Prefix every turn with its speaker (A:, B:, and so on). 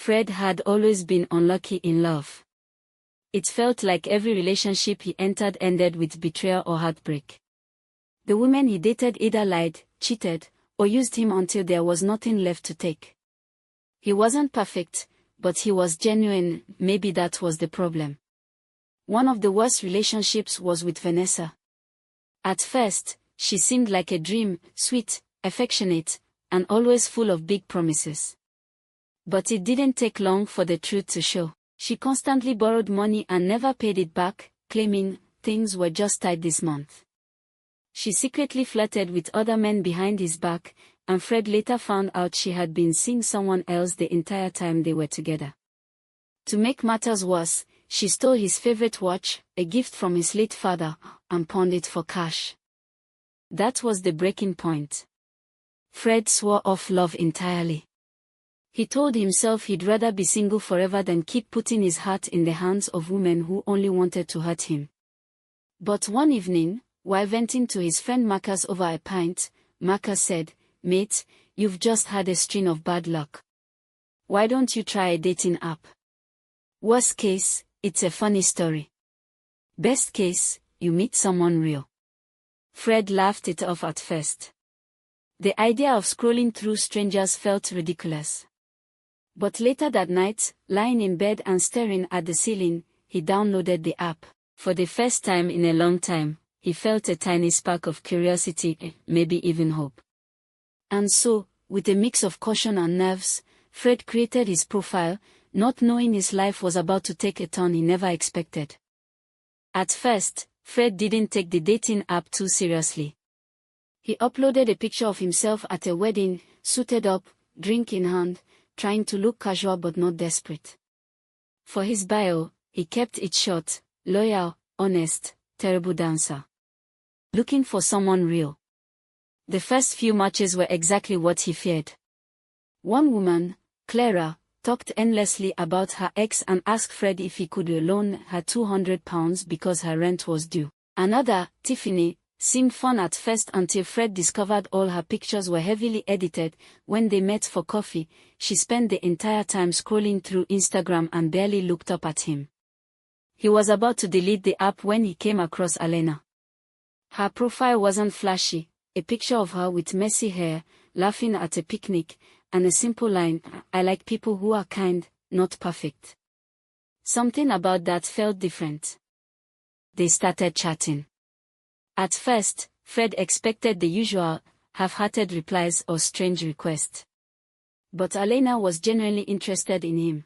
A: Fred had always been unlucky in love. It felt like every relationship he entered ended with betrayal or heartbreak. The women he dated either lied, cheated, or used him until there was nothing left to take. He wasn't perfect, but he was genuine. Maybe that was the problem. One of the worst relationships was with Vanessa. At first, she seemed like a dream, sweet, affectionate, and always full of big promises. But it didn't take long for the truth to show. She constantly borrowed money and never paid it back, claiming things were just tight this month. She secretly flirted with other men behind his back, and Fred later found out she had been seeing someone else the entire time they were together. To make matters worse, she stole his favorite watch, a gift from his late father, and pawned it for cash. That was the breaking point. Fred swore off love entirely. He told himself he'd rather be single forever than keep putting his heart in the hands of women who only wanted to hurt him. But one evening, while venting to his friend Marcus over a pint, Marcus said, "Mate, you've just had a string of bad luck. Why don't you try a dating app? Worst case, it's a funny story. Best case, you meet someone real." Fred laughed it off at first. The idea of scrolling through strangers felt ridiculous. But later that night, lying in bed and staring at the ceiling, he downloaded the app. For the first time in a long time, he felt a tiny spark of curiosity, maybe even hope. And so, with a mix of caution and nerves, Fred created his profile, not knowing his life was about to take a turn he never expected. At first, Fred didn't take the dating app too seriously. He uploaded a picture of himself at a wedding, suited up, drink in hand, trying to look casual but not desperate. For his bio, he kept it short: loyal, honest, terrible dancer. Looking for someone real. The first few matches were exactly what he feared. One woman, Clara, talked endlessly about her ex and asked Fred if he could loan her £200 because her rent was due. Another, Tiffany, seemed fun at first until Fred discovered all her pictures were heavily edited. When they met for coffee, she spent the entire time scrolling through Instagram and barely looked up at him. He was about to delete the app when he came across Alena. Her profile wasn't flashy, a picture of her with messy hair, laughing at a picnic, and a simple line, "I like people who are kind, not perfect." Something about that felt different. They started chatting. At first, Fred expected the usual, half-hearted replies or strange requests. But Alena was genuinely interested in him.